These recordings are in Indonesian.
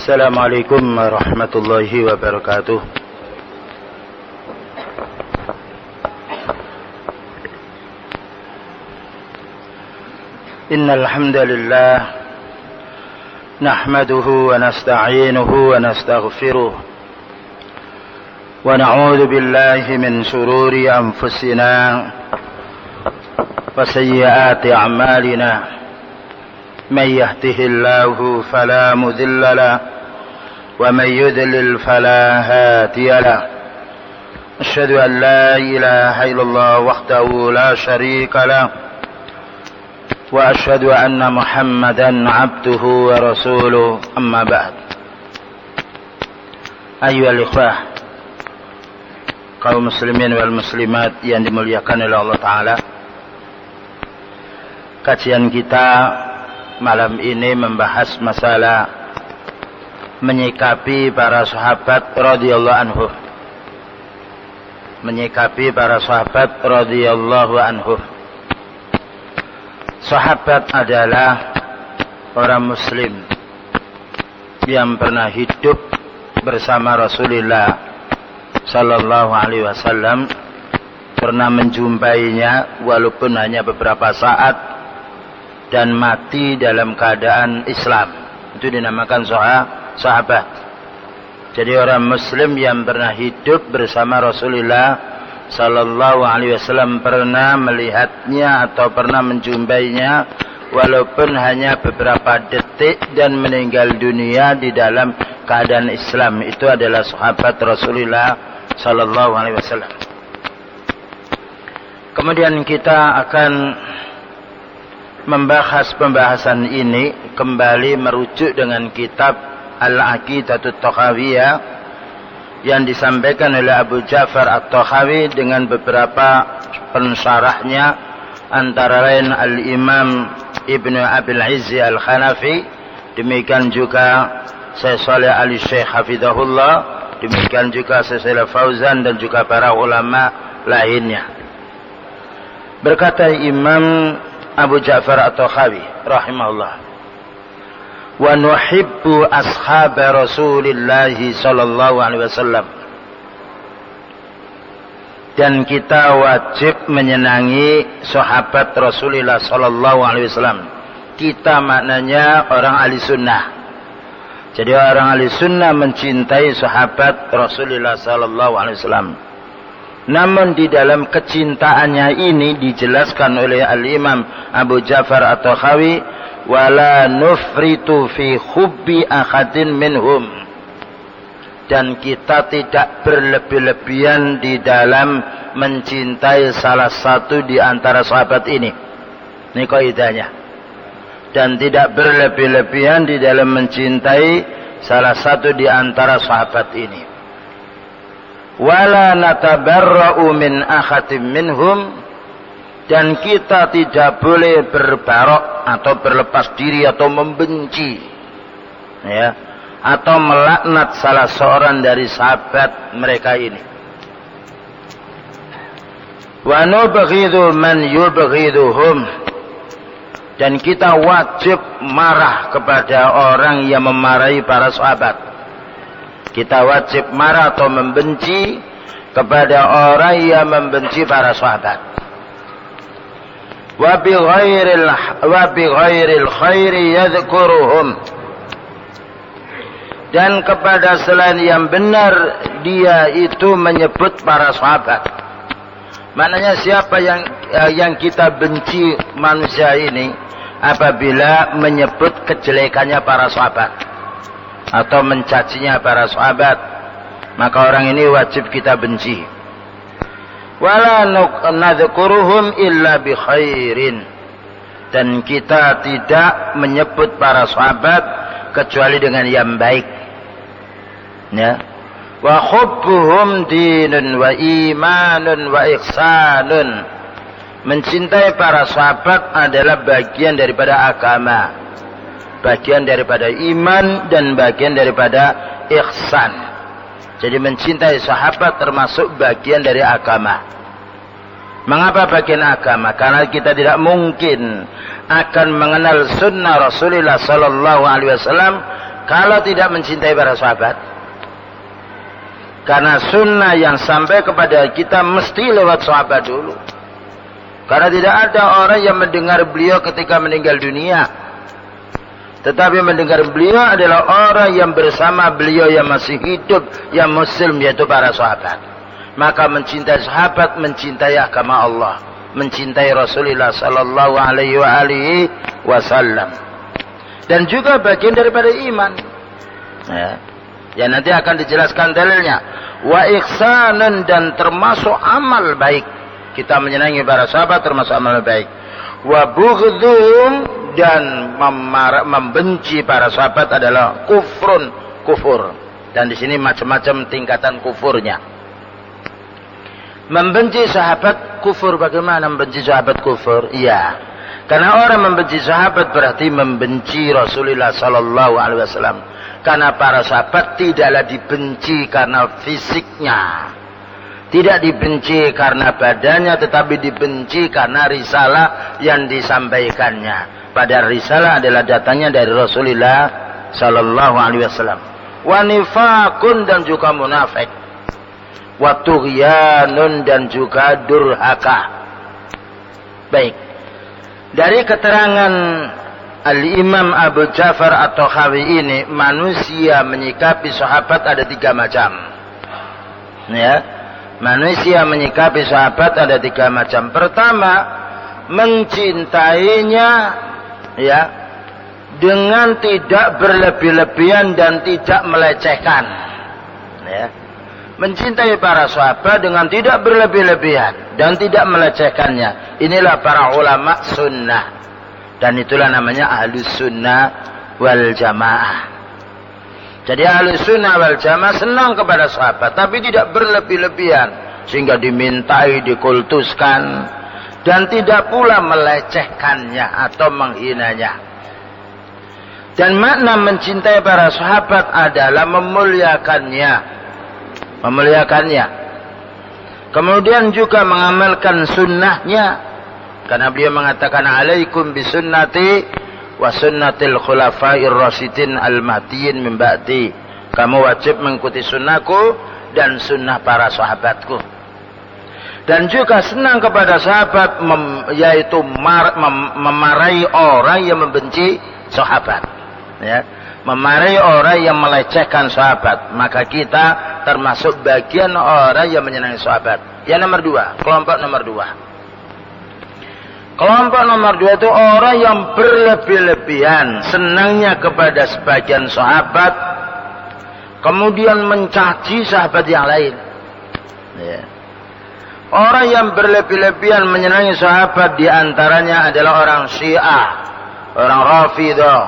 السلام عليكم ورحمة الله وبركاته. إن الحمد لله نحمده ونستعينه ونستغفره ونعوذ بالله من شرور أنفسنا وسيئات أعمالنا. من يهده الله فلا مضل له ومن يضلل فلا هادي له. أشهد أن لا إله إلا الله وحده لا شريك له وأشهد أن محمدا عبده ورسوله. أما بعد. أيها الإخوة, kaum muslimin wal muslimat yang dimuliakan oleh Allah Ta'ala, kajian kita malam ini membahas masalah menyikapi para sahabat radhiyallahu anhum. Menyikapi para sahabat radhiyallahu anhum. Sahabat adalah orang muslim yang pernah hidup bersama Rasulullah sallallahu alaihi wasallam, pernah menjumpainya walaupun hanya beberapa saat, dan mati dalam keadaan Islam. Itu dinamakan sahabat. Jadi orang muslim yang pernah hidup bersama Rasulullah sallallahu alaihi wasallam, pernah melihatnya atau pernah menjumpainya walaupun hanya beberapa detik dan meninggal dunia di dalam keadaan Islam. Itu adalah sahabat Rasulullah sallallahu alaihi wasallam. Kemudian kita akan membahas pembahasan ini kembali merujuk dengan kitab Al-Aqidatut Takhawiyah yang disampaikan oleh Abu Ja'far At-Takhawi dengan beberapa pensyarahnya, antara lain Al-Imam Ibnu Abil Izzi Al-Hanafi, demikian juga Syekh Shalih Al-Syekh Hafizahullah, demikian juga Syekh Shalih Fauzan dan juga para ulama lainnya. Berkata Imam Abu Ja'far At-Takhawi rahimahullah, wa nuhibbu ashab Rasulillah sallallahu alaihi wasallam, dan kita wajib menyenangi sahabat Rasulullah sallallahu alaihi wasallam. Kita maknanya orang ahli sunnah. Jadi orang ahli sunnah mencintai sahabat Rasulullah sallallahu alaihi wasallam. Namun di dalam kecintaannya ini dijelaskan oleh Al-Imam Abu Ja'far At-Takhawi, wala nufritu fi hubbi ahadin minhum, dan kita tidak berlebih-lebihan di dalam mencintai salah satu di antara sahabat ini. Ini kaidahnya. Dan tidak berlebih-lebihan di dalam mencintai salah satu di antara sahabat ini. Wala natabarra'u min ahadin minhum, dan kita tidak boleh berbarok atau berlepas diri atau membenci, ya, atau melaknat salah seorang dari sahabat mereka ini. Wa nubghidhu man yubghiduhum, dan kita wajib marah kepada orang yang memarahi para sahabat. Kita wajib marah atau membenci kepada orang yang membenci para sahabat. Wa bi ghairil khairi yadhkuruhum, dan kepada selain yang benar dia itu menyebut para sahabat. Maknanya siapa yang kita benci manusia ini apabila menyebut kejelekannya para sahabat atau mencacinya para sahabat, maka orang ini wajib kita benci. Wala nadhkuruhum illa bi khairin, dan kita tidak menyebut para sahabat kecuali dengan yang baik, ya. Wa hubbuhum dinun wa imanun wa ihsanun, mencintai para sahabat adalah bagian daripada agama, bagian daripada iman, dan bagian daripada ihsan. Jadi mencintai sahabat termasuk bagian dari agama. Mengapa bagian agama? Karena kita tidak mungkin akan mengenal sunnah Rasulullah sallallahu alaihi wasallam kalau tidak mencintai para sahabat? Karena sunnah yang sampai kepada kita mesti lewat sahabat dulu. Karena tidak ada orang yang mendengar beliau ketika meninggal dunia. Tetapi mendengar beliau adalah orang yang bersama beliau yang masih hidup, yang muslim, yaitu para sahabat. Maka mencintai sahabat, mencintai agama Allah, mencintai Rasulullah sallallahu alaihi wasallam. Dan juga bagian daripada iman. Ya, nanti akan dijelaskan dalilnya. Wa ihsanan, dan termasuk amal baik. Kita menyenangi para sahabat termasuk amal baik. Wa bughdhum, dan membenci para sahabat adalah kufur. Dan di sini macam-macam tingkatan kufurnya. Membenci sahabat kufur. Bagaimana membenci sahabat kufur? Iya. Karena orang membenci sahabat berarti membenci Rasulullah sallallahu alaihi wasallam. Karena para sahabat tidaklah dibenci karena fisiknya. Tidak dibenci karena badannya, tetapi dibenci karena risalah yang disampaikannya. Padahal risalah adalah datangnya dari Rasulullah sallallahu alaihi wasallam. Wa nifaqun, dan juga munafik. Wa tughyanun, dan juga durhaka. Baik. Dari keterangan Al-Imam Abu Ja'far At-Tahawi ini, manusia menyikapi sahabat ada 3 macam. Ya. Manusia menyikapi sahabat ada 3 macam. Pertama, mencintainya ya dengan tidak berlebih-lebihan dan tidak melecehkan. Ya. Mencintai para sahabat dengan tidak berlebih-lebihan dan tidak melecehkannya. Inilah para ulama sunnah. Dan itulah namanya ahlus sunnah wal jamaah. Jadi ahlus sunnah wal jamaah senang kepada sahabat, tapi tidak berlebih-lebihan sehingga dimintai, dikultuskan, dan tidak pula melecehkannya atau menghinanya. Dan makna mencintai para sahabat adalah memuliakannya. Kemudian juga mengamalkan sunnahnya. Karena beliau mengatakan, alaikum bisunnati wa sunnatil khulafair rasyidin al-mahdiyyin min ba'di. Kamu wajib mengikuti sunnahku dan sunnah para sahabatku. Dan juga senang kepada sahabat, yaitu memarahi orang yang membenci sahabat. Ya. Memarahi orang yang melecehkan sahabat. Maka kita termasuk bagian orang yang menyenangi sahabat. Yang nomor 2, kelompok nomor 2. Kelompok nomor 2 itu orang yang berlebih-lebihan, senangnya kepada sebagian sahabat, kemudian mencaci sahabat yang lain. Ya. Orang yang berlebih-lebihan menyenangi sahabat diantaranya adalah orang Syiah, orang Rafidah,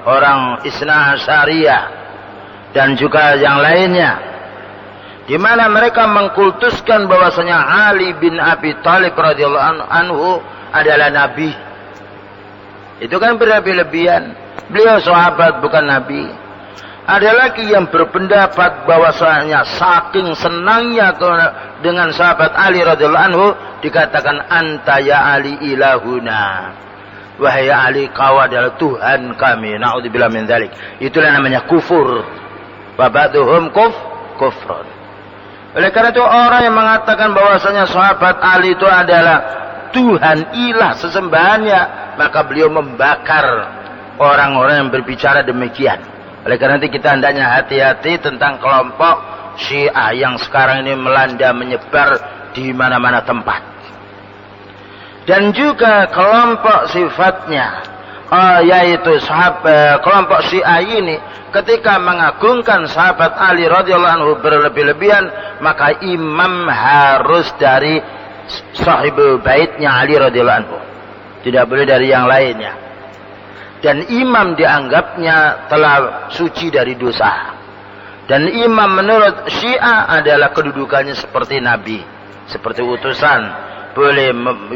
orang Isna Asyariyah, dan juga yang lainnya. Di mana mereka mengkultuskan bahwasanya Ali bin Abi Thalib radhiyallahu anhu adalah nabi. Itu kan berlebih-lebihan. Beliau sahabat, bukan nabi. Ada lagi yang berpendapat bahwasanya saking senangnya dengan sahabat Ali radhiyallahu anhu, dikatakan anta ya Ali ilahuna. Wahai Ali, kau adalah Tuhan kami. Na'udzubillah min dzalik. Itulah namanya kufur. Wa ba'duhum kufrun. Oleh karena itu orang yang mengatakan bahwasanya sahabat Ali itu adalah Tuhan, ilah, sesembahannya, maka beliau membakar orang-orang yang berbicara demikian. Oleh karena itu kita hendaknya hati-hati tentang kelompok Syiah yang sekarang ini melanda, menyebar di mana-mana tempat. Dan juga kelompok sifatnya, yaitu kelompok Syiah ini ketika mengagungkan sahabat Ali radhiyallahu anhu berlebih-lebihan, maka imam harus dari sahibul baitnya Ali radhiyallahu anhu, tidak boleh dari yang lainnya. Dan imam dianggapnya telah suci dari dosa. Dan imam menurut Syiah adalah kedudukannya seperti nabi, seperti utusan, boleh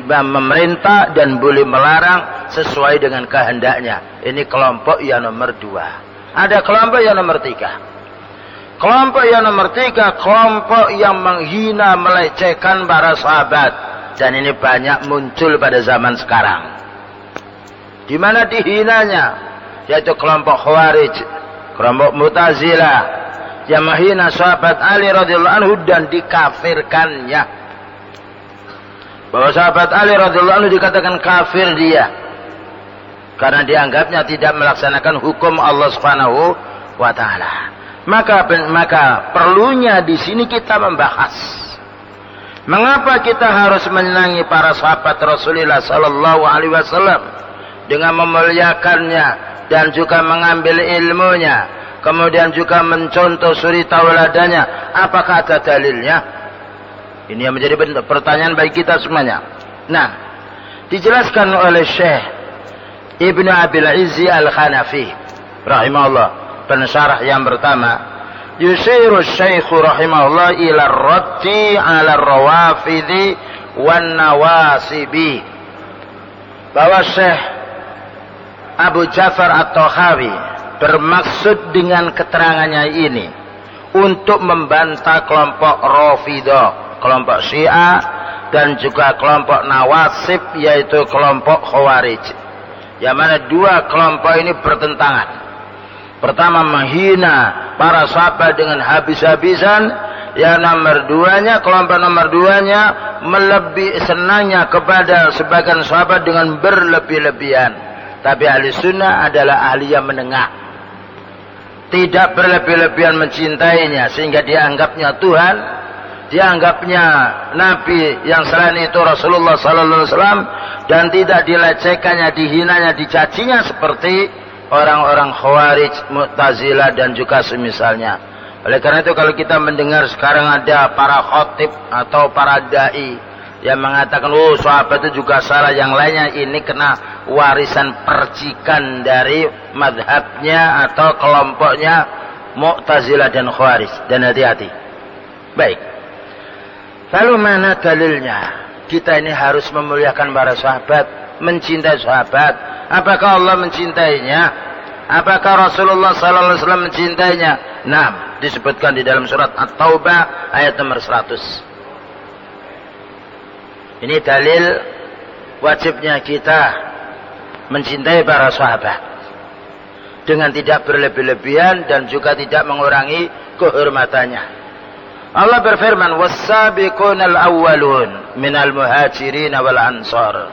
memerintah dan boleh melarang sesuai dengan kehendaknya. Ini kelompok yang nomor 2. Ada kelompok yang nomor 3. Kelompok yang nomor 3, kelompok yang menghina, melecehkan para sahabat. Dan ini banyak muncul pada zaman sekarang. Di mana dihinanya? Yaitu kelompok Khawarij, kelompok Mu'tazilah yang menghina sahabat Ali radhiyallahu anhu dan dikafirkannya. Bahwa sahabat Ali radhiyallahu anhu dikatakan kafir dia karena dianggapnya tidak melaksanakan hukum Allah Subhanahu wa taala. Maka perlunya di sini kita membahas mengapa kita harus menyenangi para sahabat Rasulullah sallallahu alaihi wasallam dengan memuliakannya dan juga mengambil ilmunya, kemudian juga mencontoh suri tauladannya. Apakah ada dalilnya? Ini yang menjadi pertanyaan bagi kita semuanya. Nah, dijelaskan oleh Syekh Ibnu Abil Izzi Al-Hanafi rahimahullah, pensyarah yang pertama, yusiru Syekh rahimahullah ila raddi ala rawafidhi wan nawasibi, bahwa Syekh Abu Ja'far At-Tahawi bermaksud dengan keterangannya ini untuk membantah kelompok Rafidah, kelompok Syiah, dan juga kelompok Nawasib, yaitu kelompok Khawarij, yang mana dua kelompok ini bertentangan. Pertama, menghina para sahabat dengan habis-habisan. Yang kelompok nomor duanya melebih senangnya kepada sebagian sahabat dengan berlebih-lebihan. Tapi ahli sunnah adalah ahli yang menengah, tidak berlebih-lebihan mencintainya sehingga dianggapnya Tuhan, dianggapnya Nabi yang selain itu Rasulullah sallallahu alaihi wasallam, dan tidak dilecehkannya, dihinanya, dicacinya seperti orang-orang Khawarij, Mu'tazilah, dan juga semisalnya. Oleh karena itu kalau kita mendengar sekarang ada para khatib atau para dai yang mengatakan, oh sahabat itu juga salah, yang lainnya, ini kena warisan percikan dari madhabnya atau kelompoknya Mu'tazilah dan Khawarij. Dan hati-hati. Baik. Lalu mana dalilnya? Kita ini harus memuliakan para sahabat, mencintai sahabat. Apakah Allah mencintainya? Apakah Rasulullah sallallahu alaihi wasallam mencintainya? Nah, disebutkan di dalam surat At-Taubah ayat nomor 100. Ini dalil wajibnya kita mencintai para sahabat dengan tidak berlebih-lebihan dan juga tidak mengurangi kehormatannya. Allah berfirman, was-sabiqunal awwalun minal muhajirin wal ansar,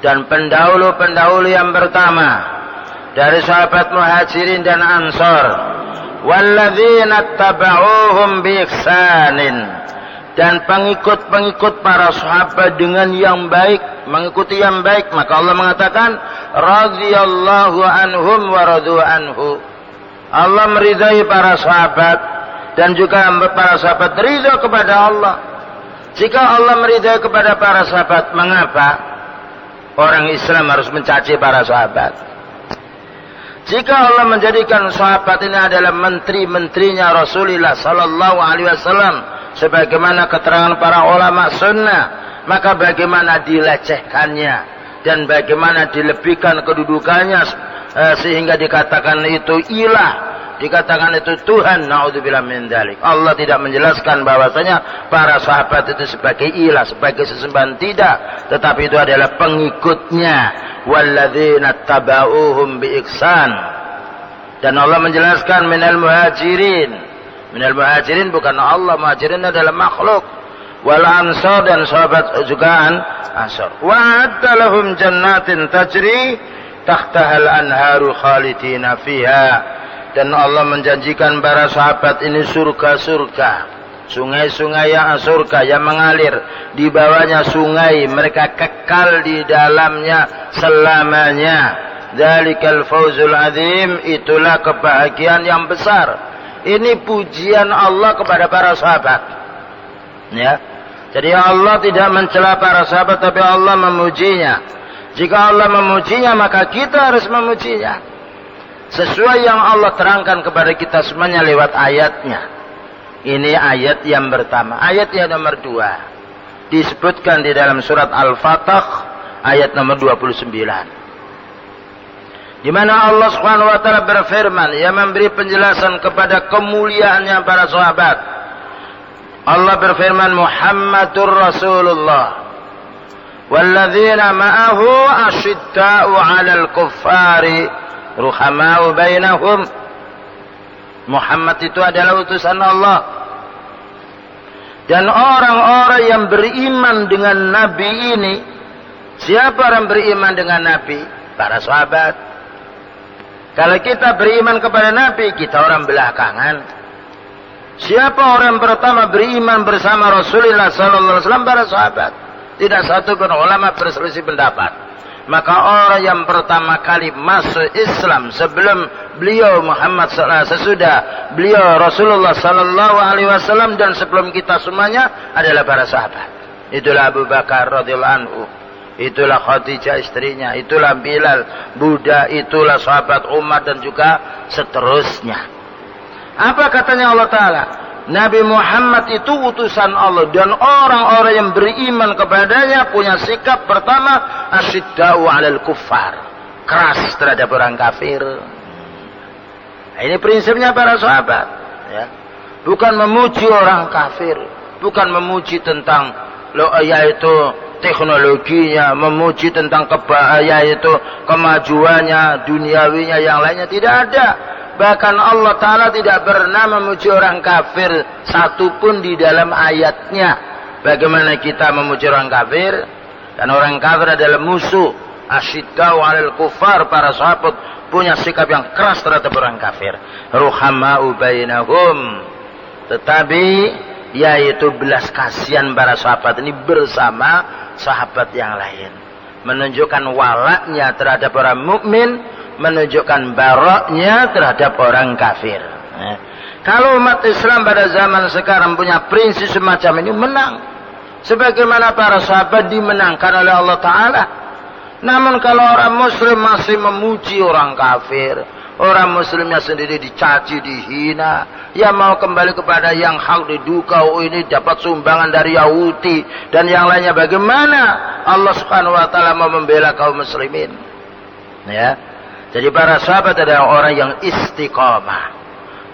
dan pendahulu-pendahulu yang pertama dari sahabat muhajirin dan ansar, walladzina tabauhum bi ihsanin, dan pengikut-pengikut para sahabat dengan yang baik, mengikuti yang baik. Maka Allah mengatakan radhiyallahu anhum wa radu anhu, Allah meridai para sahabat dan juga para sahabat ridha kepada Allah. Jika Allah meridai kepada para sahabat, mengapa orang Islam harus mencaci para sahabat? Jika Allah menjadikan sahabat ini adalah menteri-menterinya Rasulullah sallallahu alaihi wasallam, sebagaimana keterangan para ulama sunnah, maka bagaimana dilecehkannya dan bagaimana dilebihkan kedudukannya sehingga dikatakan itu ilah, dikatakan itu Tuhan. Naudzubillah min dzalik. Allah tidak menjelaskan bahwasanya para sahabat itu sebagai ilah, sebagai sesembahan, tidak, tetapi itu adalah pengikutnya, walladzina tabauhum bi ihsan. Dan Allah menjelaskan minal muhajirin. Minal muhajirin bukan Allah, muhajirin adalah makhluk. Wal ansar, dan sahabat juga ansar. Wa'adda lahum jannatin tajri tahtahal anharu khalidina fiha. Dan Allah menjanjikan para sahabat ini surga-surga, sungai-sungai yang surga yang mengalir di bawahnya sungai, mereka kekal di dalamnya selamanya. Dzalikal fawzul azim, itulah kebahagiaan yang besar. Ini pujian Allah kepada para sahabat. Ya. Jadi Allah tidak mencela para sahabat, tapi Allah memujinya. Jika Allah memujinya, maka kita harus memujinya sesuai yang Allah terangkan kepada kita semuanya lewat ayatnya. Ini ayat yang pertama. Ayat yang nomor 2 disebutkan di dalam surat Al-Fatah ayat nomor 29. Di mana Allah Subhanahu wa taala berfirman yang memberi penjelasan kepada kemuliaannya para sahabat. Allah berfirman, Muhammadur Rasulullah walladzina ma'ahu asyidda'u 'alal kuffari ruhama'u bainahum Muhammad itu adalah utusan Allah. Dan orang-orang yang beriman dengan Nabi ini, siapa orang beriman dengan Nabi? Para sahabat. Kalau kita beriman kepada Nabi, kita orang belakangan. Siapa orang pertama beriman bersama Rasulullah sallallahu alaihi wasallam? Para sahabat. Tidak satu pun ulama berselisih pendapat. Maka orang yang pertama kali masuk Islam sebelum beliau Muhammad sesudah beliau Rasulullah sallallahu alaihi wasallam dan sebelum kita semuanya adalah para sahabat. Itulah Abu Bakar radhiyallahu anhu, itulah Khadijah istrinya, itulah Bilal budak, itulah sahabat Umar dan juga seterusnya. Apa katanya Allah Ta'ala? Nabi Muhammad itu utusan Allah dan orang-orang yang beriman kepadanya punya sikap pertama asyidda'u 'alal kuffar, keras terhadap orang kafir. Nah, ini prinsipnya para sahabat, ya. Bukan memuji orang kafir, bukan memuji tentang yaitu teknologinya, memuji tentang yaitu kemajuannya, duniawinya yang lainnya, tidak ada. Bahkan Allah Ta'ala tidak pernah memuji orang kafir satupun di dalam ayatnya. Bagaimana kita memuji orang kafir? Dan orang kafir adalah musuh. Asyidda'u 'alal kuffar, para sahabat punya sikap yang keras terhadap orang kafir. Ruhama'u bainahum. Tetapi yaitu belas kasihan para sahabat ini bersama sahabat yang lain. Menunjukkan walaknya terhadap orang mukmin, menunjukkan baraknya terhadap orang kafir. Kalau umat Islam pada zaman sekarang punya prinsip semacam ini, menang. Sebagaimana para sahabat dimenangkan oleh Allah Ta'ala. Namun kalau orang muslim masih memuji orang kafir, orang muslimnya sendiri dicaci, dihina, ya mau kembali kepada yang hak diduga, ini dapat sumbangan dari Yahudi dan yang lainnya, bagaimana Allah Subhanahu wa Ta'ala mau membela kaum muslimin? Ya. Jadi para sahabat adalah orang yang istiqamah,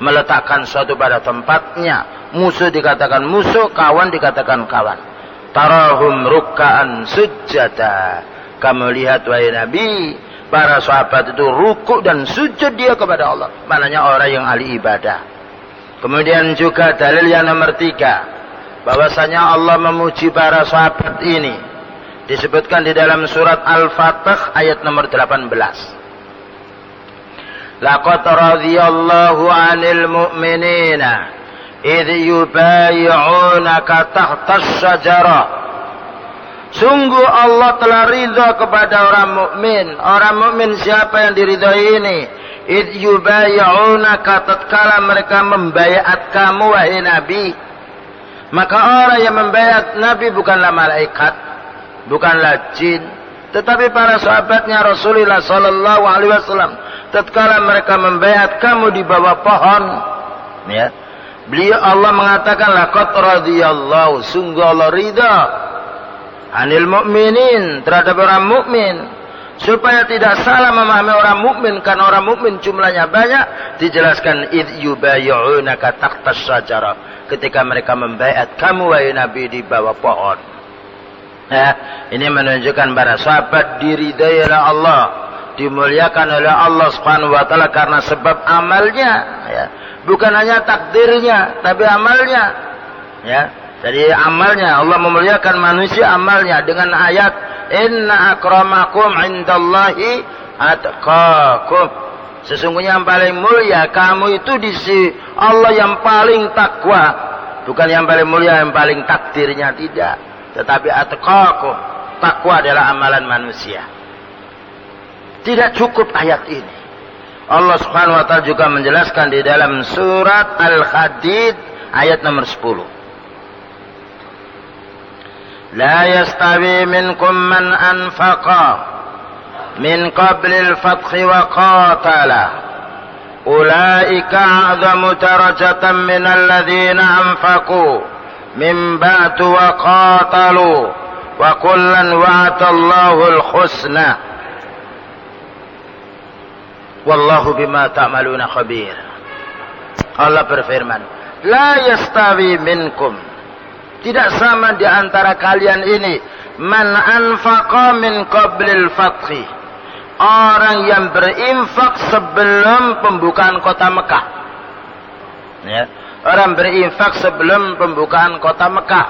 meletakkan sesuatu pada tempatnya. Musuh dikatakan musuh, kawan dikatakan kawan. Tarahum ruk'an sujada. Kamu lihat wahai Nabi, para sahabat itu rukuk dan sujud dia kepada Allah. Maknanya orang yang ahli ibadah. Kemudian juga dalil yang nomor 3, bahwasanya Allah memuji para sahabat ini disebutkan di dalam surat Al-Fatih ayat nomor 18. Laqad radhiyallahu 'anil mu'minina idh yubayyi'unaka tahta asy-syajarah. Sungguh Allah telah ridha kepada orang mukmin. Orang mukmin siapa yang diridhai ini? Idh yubayyi'unaka, tatkala mereka membaiat kamu wahai Nabi. Maka orang yang membaiat Nabi bukanlah malaikat, bukanlah jin, tetapi para sahabatnya Rasulullah sallallahu alaihi wasallam. Tatkala mereka membaiat kamu di bawah pohon, ya, beliau Allah mengatakan laqad radhiyallahu, sungguh Allah ridha, anil mu'minin, terhadap orang mukmin. Supaya tidak salah memahami orang mukmin, karena orang mukmin jumlahnya banyak, dijelaskan id yubayyi'unaka tahta asy-syajarah, ketika mereka membaiat kamu wahai Nabi di bawah pohon. Nah, ini menunjukkan para sahabat diridai oleh Allah, dimuliakan oleh Allah Subhanahu wa Ta'ala karena sebab amalnya, ya. Bukan hanya takdirnya, tapi amalnya, ya. Jadi amalnya, Allah memuliakan manusia amalnya dengan ayat inna akramakum indallahi atqakum. Sesungguhnya yang paling mulia kamu itu di sisi Allah yang paling takwa. Bukan yang paling mulia, yang paling takdirnya, tidak. Tetapi atqakum, takwa adalah amalan manusia. Tidak cukup ayat ini. Allah Subhanahu wa Ta'ala juga menjelaskan di dalam surat Al-Hadid ayat nomor 10. La yastawi minkum man anfaqa min qablil fathi wa qatala ulaika a'zamu darajatan minal ladzina anfaqu min ba'du wa qatalu wa kullan wa'adallahu al-husna wallahu bima ta'maluna khabir. Allah berfirman, la yastawi minkum, tidak sama di antara kalian ini, man anfaqa min qablil fathi, orang yang berinfak sebelum pembukaan kota Mekah. Ya. Orang berinfak sebelum pembukaan kota Mekah.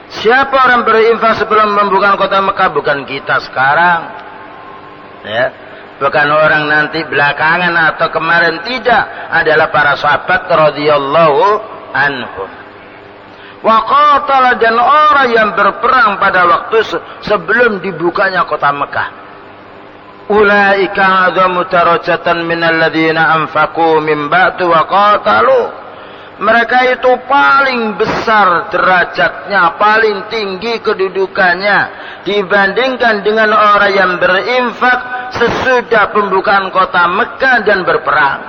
Siapa orang berinfak sebelum pembukaan kota Mekah? Bukan kita sekarang. Ya. Bukan orang nanti belakangan atau kemarin, tidak. Adalah para sahabat radhiyallahu anhum. Wa qatala, dan orang yang berperang pada waktu sebelum dibukanya kota Mekah. Ulaika a'zamu darajatan minal ladzina anfaqu min ba'du wa qatalu. Mereka itu paling besar derajatnya, paling tinggi kedudukannya dibandingkan dengan orang yang berinfak sesudah pembukaan kota Mekah dan berperang.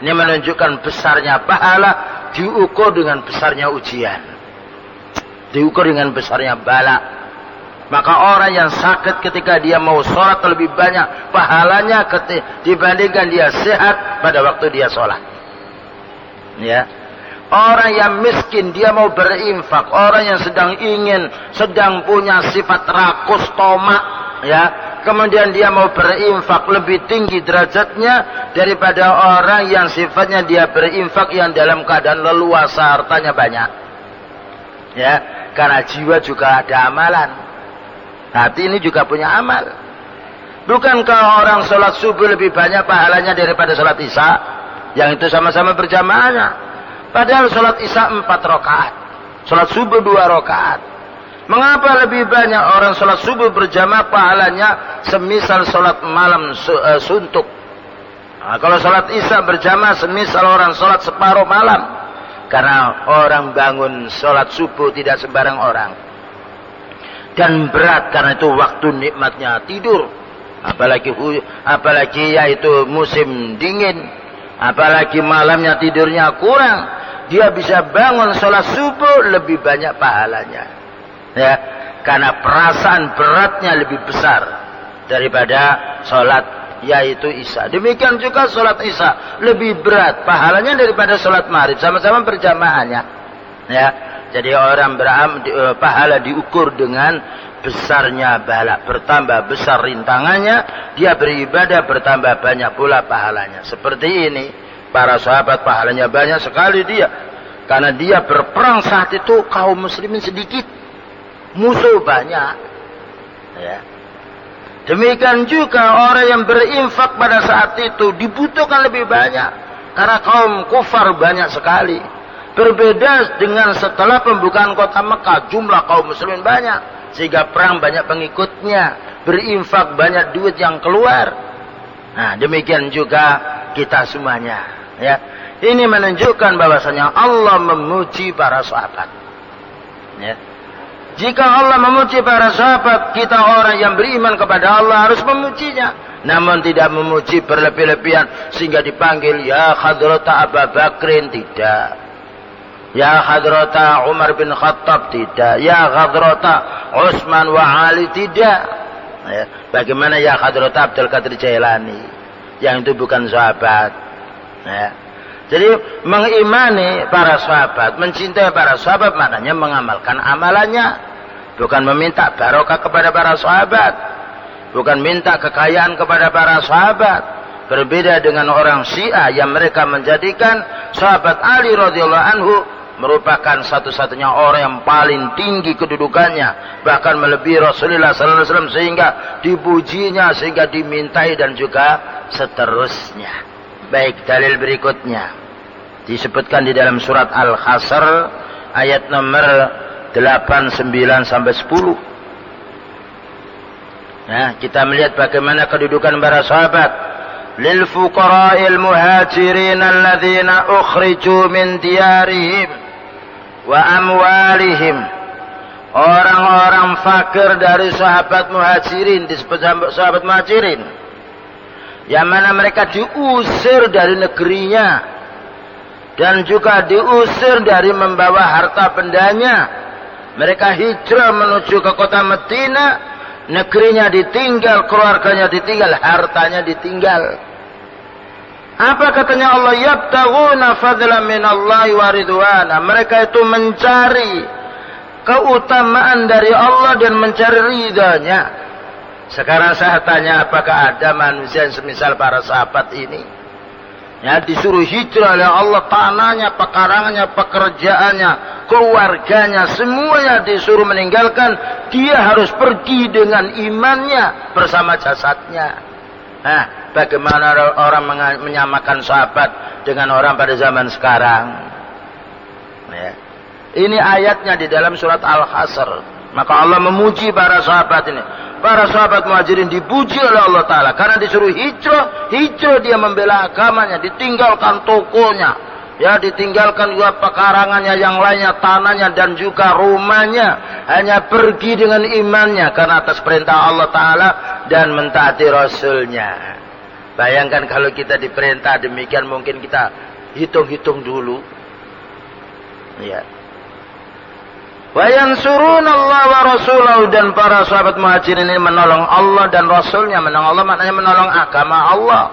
Ini menunjukkan besarnya pahala diukur dengan besarnya ujian, diukur dengan besarnya bala. Maka orang yang sakit ketika dia mau sholat lebih banyak pahalanya dibandingkan dia sehat pada waktu dia sholat. Ya, orang yang miskin dia mau berinfak, orang yang sedang punya sifat rakus tomak, ya, kemudian dia mau berinfak lebih tinggi derajatnya daripada orang yang sifatnya dia berinfak yang dalam keadaan leluasa, hartanya banyak. Ya, karena jiwa juga ada amalan, hati ini juga punya amal. Bukankah orang sholat subuh lebih banyak pahalanya daripada sholat isya? Yang itu sama-sama berjamaahnya. Padahal sholat isya 4 rakaat, sholat subuh 2 rakaat. Mengapa lebih banyak orang sholat subuh berjamaah pahalanya semisal sholat malam suntuk? Nah, kalau sholat isya berjamaah semisal orang sholat separuh malam. Karena orang bangun sholat subuh tidak sembarang orang. Dan berat karena itu waktu nikmatnya tidur. Apalagi yaitu musim dingin. Apalagi malamnya tidurnya kurang, dia bisa bangun sholat subuh lebih banyak pahalanya. Ya, karena perasaan beratnya lebih besar daripada sholat yaitu isya. Demikian juga sholat isya lebih berat pahalanya daripada sholat maghrib, sama-sama berjamaahnya. Ya, jadi orang pahala diukur dengan besarnya bala, bertambah besar rintangannya, dia beribadah bertambah banyak pula pahalanya. Seperti ini, para sahabat pahalanya banyak sekali dia, karena dia berperang saat itu kaum muslimin sedikit, musuh banyak. Ya. Demikian juga orang yang berinfak pada saat itu dibutuhkan lebih banyak, karena kaum kufar banyak sekali. Berbeda dengan setelah pembukaan kota Mekah, jumlah kaum muslimin banyak. Sehingga perang banyak pengikutnya, berinfak banyak duit yang keluar. Nah, demikian juga kita semuanya. Ya, ini menunjukkan bahwasanya Allah memuji para sahabat. Ya. Jika Allah memuji para sahabat, kita orang yang beriman kepada Allah harus memujinya. Namun tidak memuji berlebih-lebihan sehingga dipanggil ya Hadrata Abu Bakrin, tidak. Ya Hadrata Umar bin Khattab, tidak. Ya Hadrata Utsman wa Ali, tidak. Ya. Bagaimana ya Hadrata Abdul Qadir Jailani, yang itu bukan sahabat. Ya. Jadi mengimani para sahabat, mencintai para sahabat, maknanya mengamalkan amalannya. Bukan meminta barokah kepada para sahabat, bukan minta kekayaan kepada para sahabat. Berbeda dengan orang Syiah yang mereka menjadikan sahabat Ali radhiyallahu anhu merupakan satu-satunya orang yang paling tinggi kedudukannya, bahkan melebihi Rasulullah sallallahu alaihi wasallam, sehingga dipujinya, sehingga dimintai, dan juga seterusnya. Baik, dalil berikutnya disebutkan di dalam surat Al-Hasr ayat nomor 8, 9 sampai 10. Nah, kita melihat bagaimana kedudukan para sahabat. Lil fuqara'il muhajirin alladzina ukhriju min diyarihim wa amwalihim. Orang-orang fakir dari sahabat muhajirin, disebut sahabat muhajirin, yang mana mereka diusir dari negerinya dan juga diusir dari membawa harta bendanya. Mereka hijrah menuju ke kota Madinah, negerinya ditinggal, keluarganya ditinggal, hartanya ditinggal. Apa katanya Allah? Yabtaghuna fadlan minallahi wa ridwana. Mereka itu mencari keutamaan dari Allah dan mencari ridhanya. Sekarang saya tanya, apakah ada manusia yang semisal para sahabat ini? Ya, disuruh hijrah oleh Allah, tanahnya, pekarangannya, pekerjaannya, keluarganya, semuanya disuruh meninggalkan. Dia harus pergi dengan imannya bersama jasadnya. Nah, bagaimana orang menyamakan sahabat dengan orang pada zaman sekarang? Ya. Ini ayatnya di dalam surat Al-Hasr. Maka Allah memuji para sahabat ini. Para sahabat Muhajirin dipuji oleh Allah Ta'ala. Karena disuruh hijrah. Hijrah dia membela agamanya. Ditinggalkan tokonya. Ya, ditinggalkan juga pekarangannya yang lainnya. Tanahnya dan juga rumahnya. Hanya pergi dengan imannya. Karena atas perintah Allah Ta'ala. Dan mentaati Rasulnya. Bayangkan kalau kita diperintah demikian. Mungkin kita hitung-hitung dulu. Ya. Wa yansuruna Allah wa rasulahu, dan para sahabat Muhajirin ini menolong Allah dan Rasulnya. Menolong Allah maknanya menolong agama Allah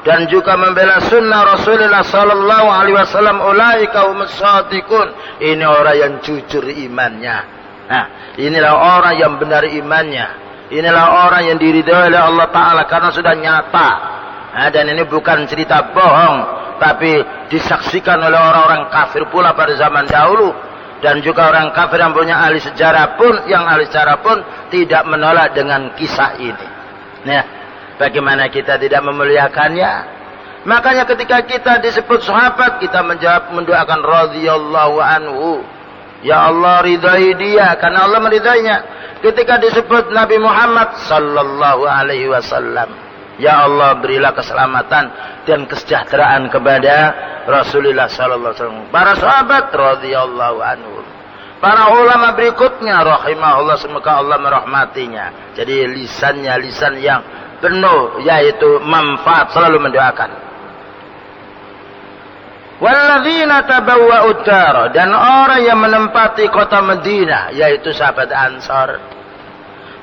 dan juga membela sunnah Rasulullah sallallahu alaihi wasallam. Ulaika humus shadiqun. Ini orang yang jujur imannya. Nah, inilah orang yang benar imannya. Inilah orang yang diridhoi oleh Allah Ta'ala karena sudah nyata. Nah, dan ini bukan cerita bohong, tapi disaksikan oleh orang-orang kafir pula pada zaman dahulu. Dan juga orang kafir yang punya ahli sejarah pun, tidak menolak dengan kisah ini. Nah, bagaimana kita tidak memuliakannya? Makanya ketika kita disebut sahabat, kita mendoakan radhiyallahu anhu. Ya Allah, ridhai dia, karena Allah meridainya. Ketika disebut Nabi Muhammad sallallahu alaihi wasallam, ya Allah, berilah keselamatan dan kesejahteraan kepada Rasulullah sallallahu alaihi wasallam. Para sahabat radhiyallahu anhu. Para ulama berikutnya rahimahullah, semoga Allah merahmatinya. Jadi lisannya lisan yang penuh yaitu manfaat, selalu mendoakan. Walladzina tabawwa'ud dar, dan orang yang menempati kota Madinah yaitu sahabat Ansar.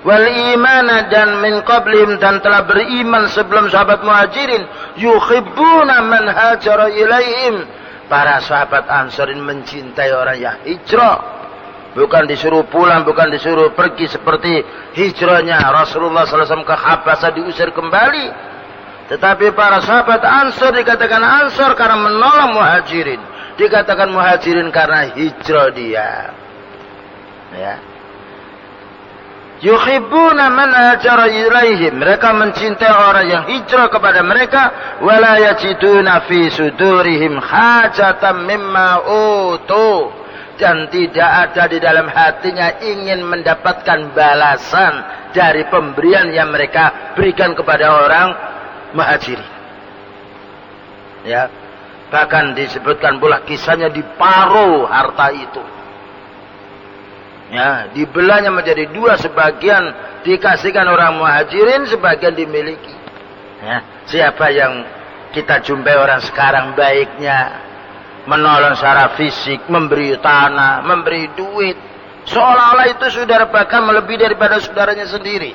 Wal imana, dan min qablihim, dan telah beriman sebelum sahabat Muhajirin. Yuhibbuna man hajara ilaihim. Para sahabat Ansarin mencintai orang yang hijrah. Bukan disuruh pulang, bukan disuruh pergi seperti hijrahnya Rasulullah SAW ke Habasah, diusir kembali. Tetapi para sahabat Ansar dikatakan Ansar karena menolong Muhajirin. Dikatakan Muhajirin karena hijrah dia. Ya. Yuhibbuna man hajara ilaihim. Mereka mencintai orang yang hijrah kepada mereka. Wala yajiduna fi sudurihim hajatan mimma utu. Dan tidak ada di dalam hatinya ingin mendapatkan balasan dari pemberian yang mereka berikan kepada orang Muhajirin. Ya. Bahkan disebutkan pula kisahnya diparuh harta itu. Ya, dibelahnya menjadi dua, sebagian dikasihkan orang Muhajirin, sebagian dimiliki. Ya, siapa yang kita jumpai orang sekarang baiknya menolong secara fisik, memberi tanah, memberi duit, seolah-olah itu saudara bahkan melebihi daripada saudaranya sendiri.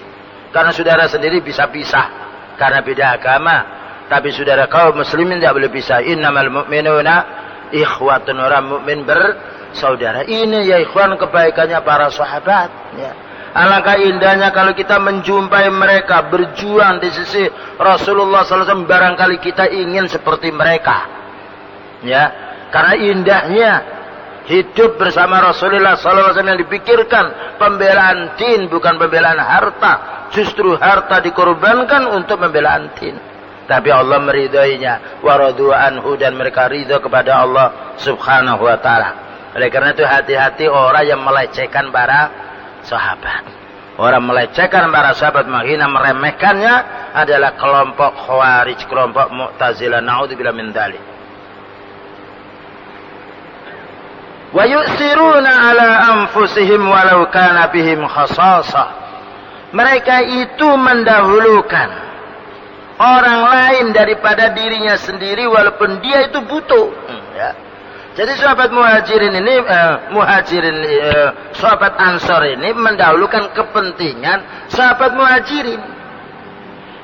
Karena saudara sendiri bisa pisah karena beda agama, tapi saudara kaum muslimin tidak boleh pisah. Innamal mu'minuna ikhwatun, orang mukmin bersaudara. Ini ya ikhwan kebaikannya para sahabat. Ya. Alangkah indahnya kalau kita menjumpai mereka berjuang di sisi Rasulullah SAW. Barangkali kita ingin seperti mereka. Ya. Karena indahnya hidup bersama Rasulullah SAW yang dipikirkan pembelaan din, bukan pembelaan harta. Justru harta dikorbankan untuk pembelaan din. Tapi Allah meridainya, waradu anhu, dan mereka ridha kepada Allah Subhanahu wa Ta'ala. Oleh karena itu hati-hati orang yang melecehkan para sahabat. Orang melecehkan para sahabat, menghina, meremehkannya adalah kelompok Khawarij, kelompok Mu'tazilah. Na'udzubillah min dzalik. Wa yu'siruna ala anfusihim walau kana bihim khasasah. Mereka itu mendahulukan orang lain daripada dirinya sendiri walaupun dia itu butuh. Ya. Jadi sahabat Muhajirin ini sahabat Ansar ini mendahulukan kepentingan sahabat Muhajirin.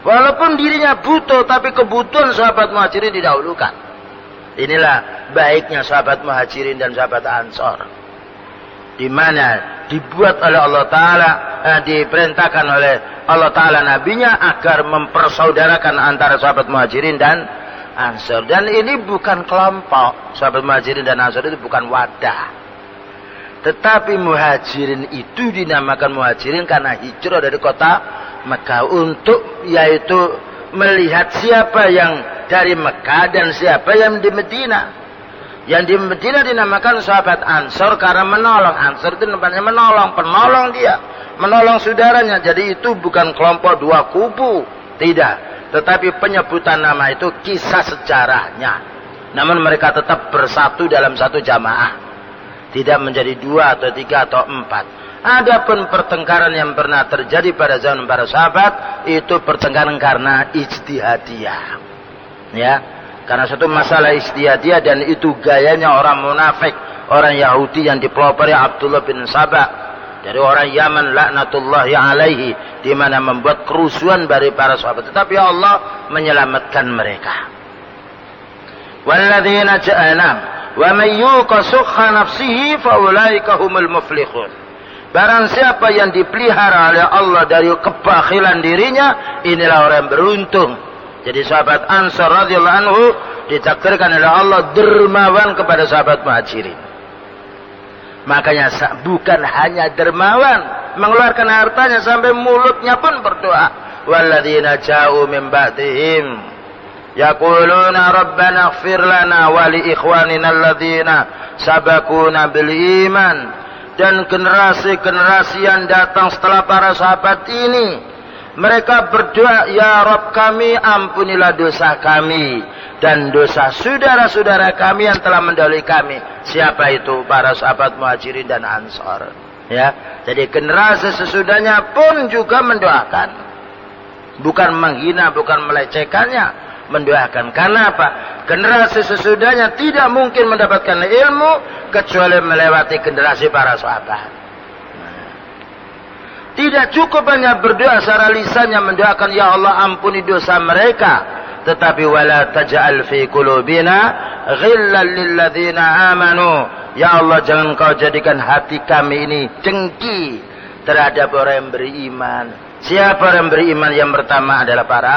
Walaupun dirinya butuh, tapi kebutuhan sahabat Muhajirin didahulukan. Inilah baiknya sahabat Muhajirin dan sahabat Ansar. Di mana dibuat oleh Allah Ta'ala, diperintahkan oleh Allah Ta'ala Nabinya agar mempersaudarakan antara sahabat Muhajirin dan Ansor. Dan ini bukan kelompok. Sahabat Muhajirin dan Ansor itu bukan wadah. Tetapi Muhajirin itu dinamakan Muhajirin karena hijrah dari kota Mekah untuk yaitu melihat siapa yang dari Mekah dan siapa yang di Medina. Yang di Medina dinamakan sahabat Ansor karena menolong. Ansor itu namanya menolong, penolong dia, menolong saudaranya. Jadi itu bukan kelompok dua kubu, tidak. Tetapi penyebutan nama itu kisah sejarahnya. Namun mereka tetap bersatu dalam satu jamaah, tidak menjadi dua atau tiga atau empat. Adapun pertengkaran yang pernah terjadi pada zaman para sahabat itu pertengkaran karena ijtihadiyah, ya. Karena satu masalah ijtihadiyah dan itu gayanya orang munafik, orang Yahudi yang dipelopori Abdullah bin Sabah dari orang Yaman laknatullahi alaihi, di mana membuat kerusuhan dari para sahabat. Tetapi Allah menyelamatkan mereka. Walladzina ja'ana wa may yuqa sukha nafsihi fa ulaika humul muflihun. Barang siapa yang dipelihara oleh Allah dari kebakhilan dirinya, inilah orang yang beruntung. Jadi sahabat Ansar radhiyallahu anhu ditakdirkan oleh Allah dermawan kepada sahabat Muhajirin. Makanya bukan hanya dermawan, mengeluarkan hartanya sampai mulutnya pun berdoa. Walladzina ja'u min ba'dihim yaquluna rabbana ighfir lana wa li ikhwanina alladzina sabaquna bil iman. Dan generasi-generasi yang datang setelah para sahabat ini, mereka berdoa, ya Rabb kami, ampunilah dosa kami dan dosa saudara-saudara kami yang telah mendahului kami. Siapa itu? Para sahabat Muhajirin dan Ansar. Ya, jadi generasi sesudahnya pun juga mendoakan, bukan menghina, bukan melecehkannya, mendoakan. Karena apa? Generasi sesudahnya tidak mungkin mendapatkan ilmu kecuali melewati generasi para sahabat. Tidak cukup hanya berdoa secara lisannya mendoakan ya Allah ampuni dosa mereka, tetapi wala taj'al fi qulubina ghillan lil ladzina amanu. Ya Allah jangan kau jadikan hati kami ini dengki terhadap orang yang beriman. Siapa orang yang beriman? Yang pertama adalah para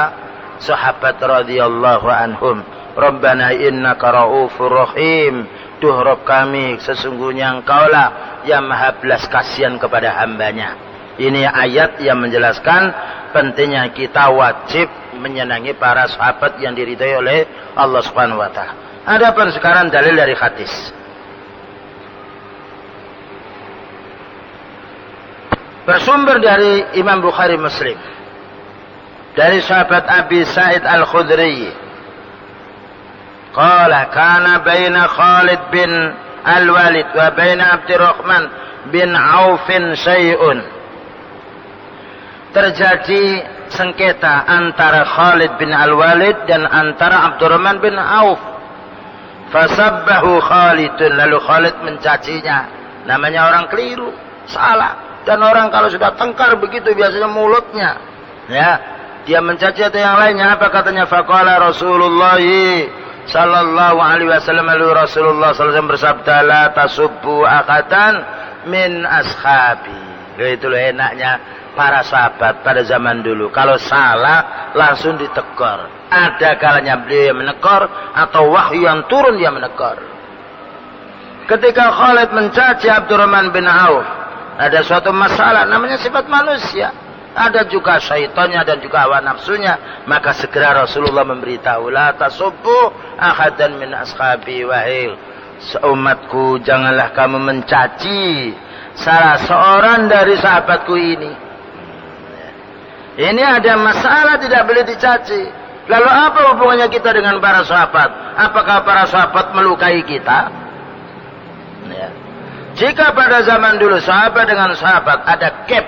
sahabat radhiyallahu anhum. Rabbana innaka raufur rahim. Duh Rabb kami, sesungguhnya Engkaulah yang maha belas kasihan kepada hambanya. Ini ayat yang menjelaskan pentingnya kita wajib menyenangi para sahabat yang diridhai oleh Allah Subhanahu wa taala. Adapun sekarang dalil dari hadis. Bersumber dari Imam Bukhari Muslim. Dari sahabat Abi Sa'id Al-Khudri. Qala kana baina Khalid bin Al-Walid wa baina Abdurrahman bin Aufin syai'un. Terjadi sengketa antara Khalid bin Al-Walid dan antara Abdurrahman bin Auf. Fasabbahu Khalidun, lalu Khalid mencacinya. Namanya orang keliru, salah. Dan orang kalau sudah tengkar begitu biasanya mulutnya, ya, dia mencaci atau yang lainnya. Apa katanya? Faqala Rasulullah sallallahu alaihi wasallam, lalu Rasulullah sallallahu alaihi wasallam bersabda, la tasubbu akadan min ashabi. Itu loh enaknya para sahabat pada zaman dulu. Kalau salah langsung ditegur. Ada kalanya beliau yang menegur atau wahyu yang turun dia menegur. Ketika Khalid mencaci Abdurrahman bin Auf, ada suatu masalah, namanya sifat manusia. Ada juga syaitannya dan juga hawa nafsunya. Maka segera Rasulullah memberitahu, la tasubbu ahadan min ashabi, wahai umatku, janganlah kamu mencaci salah seorang dari sahabatku ini. Ini ada masalah tidak boleh dicaci. Lalu apa hubungannya kita dengan para sahabat? Apakah para sahabat melukai kita? Ya. Jika pada zaman dulu sahabat dengan sahabat ada gap,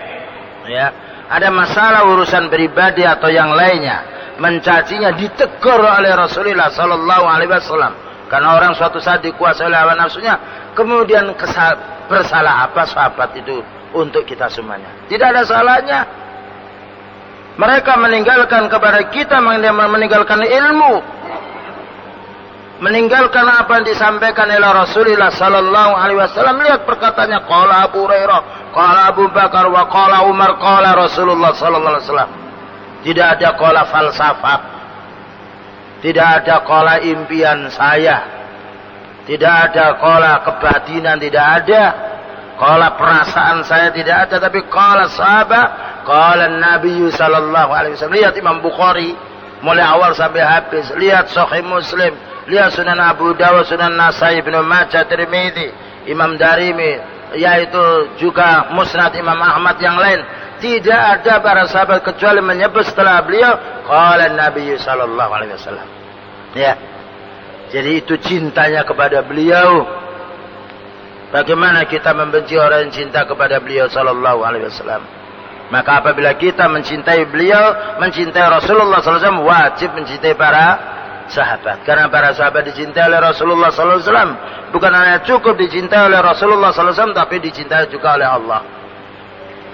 ya, ada masalah urusan pribadi atau yang lainnya, mencacinya ditegur oleh Rasulullah sallallahu alaihi wasallam. Karena orang suatu saat dikuasai oleh hawa nafsunya, kemudian bersalah apa sahabat itu untuk kita semuanya? Tidak ada salahnya. Mereka meninggalkan kepada kita, meninggalkan ilmu, meninggalkan apa yang disampaikan oleh Rasulullah sallallahu alaihi wasallam. Lihat perkataannya, qala Abu Hurairah, qala Abu Bakar, wa qala Umar, qala Rasulullah sallallahu alaihi wasallam. Tidak ada qala falsafah. Tidak ada qala impian saya. Tidak ada qala kebatinan, tidak ada. Qala perasaan saya tidak ada, tapi qala sahabat, qala Nabi sallallahu alaihi wasallam. Lihat Imam Bukhari mulai awal sampai habis. Lihat Sahih Muslim, lihat Sunan Abu Dawud, Sunan Nasai, Ibnu Majah, Tirmidzi, Imam Darimi, yaitu juga Musnad Imam Ahmad yang lain. Tidak ada para sahabat kecuali menyebut setelah beliau qala Nabi sallallahu alaihi wasallam. Ya. Jadi itu cintanya kepada beliau. Bagaimana kita membenci orang yang cinta kepada beliau sallallahu alaihi wasallam? Maka apabila kita mencintai beliau, mencintai Rasulullah sallallahu alaihi wasallam, wajib mencintai para sahabat. Karena para sahabat dicintai oleh Rasulullah sallallahu alaihi wasallam. Bukan hanya cukup dicintai oleh Rasulullah sallallahu alaihi wasallam, tapi dicintai juga oleh Allah.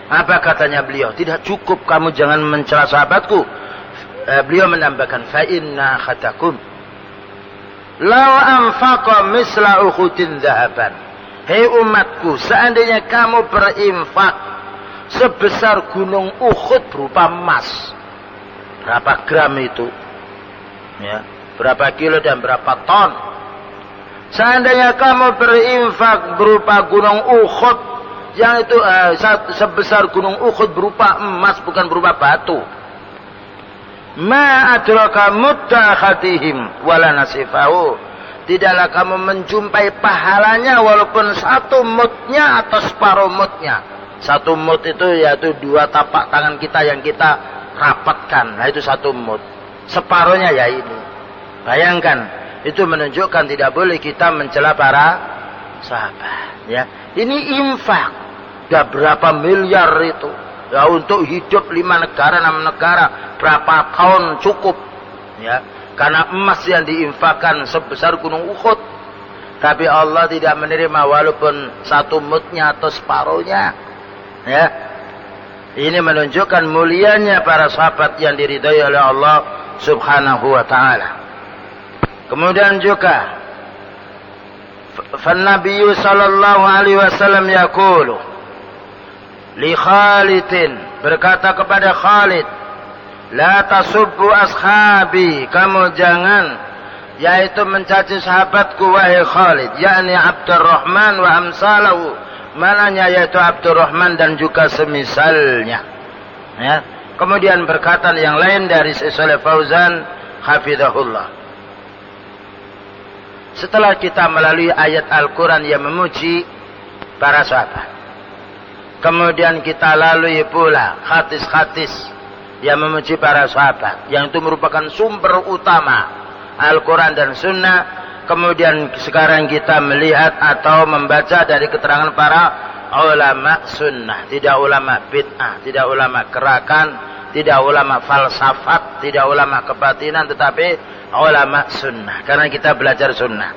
Apa katanya beliau? Tidak cukup kamu jangan mencela sahabatku. Beliau menambahkan, fa inna khatakum law anfaqa misla ukhutin dhahaban. Hei umatku, seandainya kamu berinfak sebesar gunung Uhud berupa emas, berapa gram itu? Ya, berapa kilo dan berapa ton? Seandainya kamu berinfak berupa gunung Uhud, yang itu sebesar gunung Uhud berupa emas, bukan berupa batu. Ma adraka mudakhatihim wala nasifahu. Tidaklah kamu menjumpai pahalanya walaupun satu mudnya atau separuh mudnya. Satu mud itu yaitu 2 tapak tangan kita yang kita rapatkan. Nah itu satu mud. Separuhnya ya ini. Bayangkan, itu menunjukkan tidak boleh kita mencela para sahabat. Ya, ini infak. Sudah berapa miliar itu? Ya untuk hidup 5 negara, 6 negara, berapa tahun cukup? Ya, karena emas yang diinfakkan sebesar gunung Uhud. Tapi Allah tidak menerima walaupun satu mudnya atau separuhnya. Ya, ini menunjukkan mulianya para sahabat yang diridhai oleh Allah Subhanahu wa taala. Kemudian juga Nabi sallallahu alaihi wasallam yaqulu li Khalidin, berkata kepada Khalid, la tasubbu ashabi, kamu jangan yaitu mencaci sahabatku wahai Khalid, yakni Abdurrahman wa amsalahu, mananya yaitu Abdurrahman dan juga semisalnya. Ya. Kemudian perkataan yang lain dari Syekh Fauzan hafizahullah. Setelah kita melalui ayat Al-Quran yang memuji para sahabat, kemudian kita lalui pula hadis-hadis yang memuji para sahabat, yang itu merupakan sumber utama Al-Quran dan Sunnah. Kemudian sekarang kita melihat atau membaca dari keterangan para ulama Sunnah, tidak ulama bid'ah, tidak ulama gerakan, tidak ulama falsafat, tidak ulama kebatinan, tetapi ulama Sunnah, karena kita belajar Sunnah.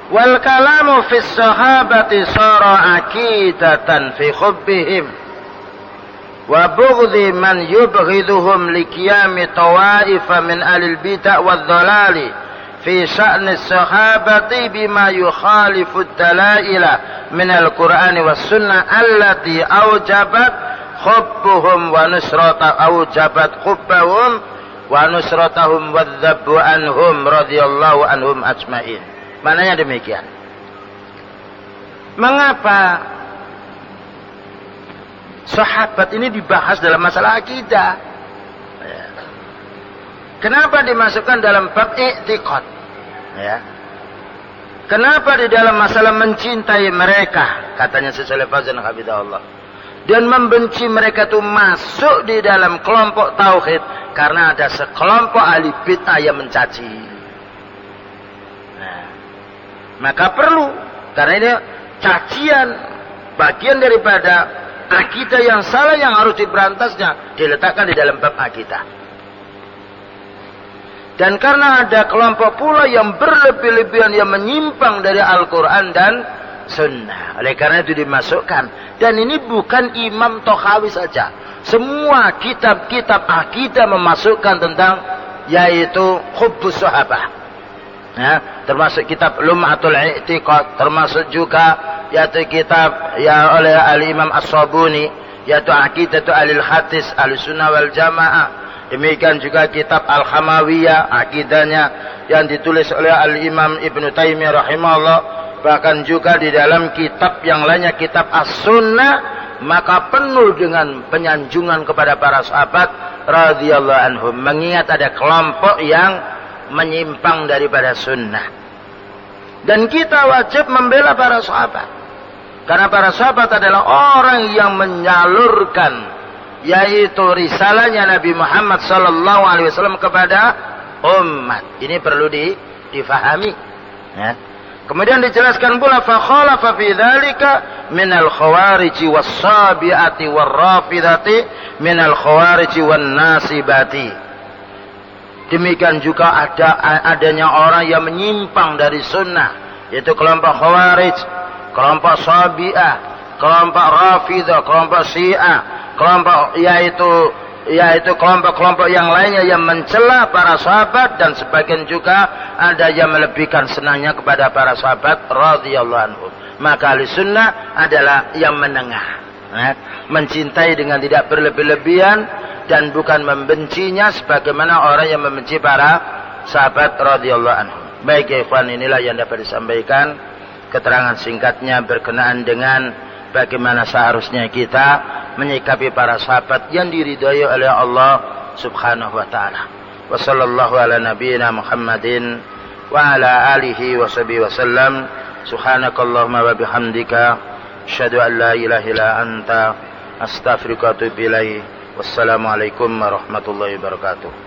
Wal kalamu fis sahabati sara aqidatan fi hubbihim wa bughdhi man yubghiduhum liqiyami tawaifa min alil bid'ah wad dhalali fi sya'ni sahabati bima yukhalifu ad-dalaila min al-Qur'ani was sunnah allati aujabat hubbuhum wa nusrata aujabat hubbahum wa nusratahum wadzabbu anhum radhiyallahu anhum ajmain. Maknanya demikian. Mengapa sahabat ini dibahas dalam masalah akidah? Kenapa dimasukkan dalam bab i'tiqad? Ya. Kenapa di dalam masalah mencintai mereka? Katanya Syekh Fauzan hafizahullah. Dan membenci mereka itu masuk di dalam kelompok tauhid karena ada sekelompok ahli bid'ah yang mencaci. Nah, maka perlu, karena ini cacian bagian daripada akidah yang salah yang harus diberantasnya, diletakkan di dalam bab akidah. Dan karena ada kelompok pula yang berlebih-lebihan yang menyimpang dari Al-Quran dan Sunnah, oleh karena itu dimasukkan. Dan ini bukan Imam Tokhawi saja, semua kitab-kitab akidah memasukkan tentang yaitu hubbus sahabah. Ya, termasuk kitab Lum'atul I'tiqad, termasuk juga yaitu kitab ya oleh Al-Imam As-Sabuni yaitu Aqidatu Ahlil Hadis Ahlussunnah wal Jamaah, Demikian juga kitab Al-Hamawiyah, akidahnya yang ditulis oleh Al-Imam Ibnu Taimiyah rahimahullah. Bahkan juga di dalam kitab yang lainnya, kitab As-Sunnah, maka penuh dengan penyanjungan kepada para sahabat radhiyallahu anhum. Mengingat ada kelompok yang menyimpang daripada sunnah. Dan kita wajib membela para sahabat. Karena para sahabat adalah orang yang menyalurkan, yaitu risalahnya Nabi Muhammad SAW kepada umat. Ini perlu difahami. Ya. Kemudian dijelaskan pula fa khalafa fi dzalika min al-khawarij was-sabi'ati war-rafidati min al-khawarij wan-nasibati. Demikian juga adanya orang yang menyimpang dari sunnah, yaitu kelompok khawarij, kelompok sabi'ah, kelompok rafidah, kelompok syiah, kelompok yaitu kelompok-kelompok yang lainnya yang mencela para sahabat, dan sebagian juga ada yang melebihkan senangnya kepada para sahabat radhiyallahu anhum. Maka ahli sunnah adalah yang menengah, mencintai dengan tidak berlebih-lebihan dan bukan membencinya sebagaimana orang yang membenci para sahabat radhiyallahu anhum. Baik ya ikhwan, inilah yang dapat disampaikan keterangan singkatnya berkenaan dengan bagaimana seharusnya kita menyikapi para sahabat yang diridhai oleh Allah Subhanahu wa taala. Wa sallallahu ala nabiyyina Muhammadin wa ala alihi wa sahbihi wasallam. Subhanakallahumma wa bihamdika asyhadu an la ilaha illa anta astaghfiruka wa atubu ilaik. Wassalamu alaikum warahmatullahi wabarakatuh.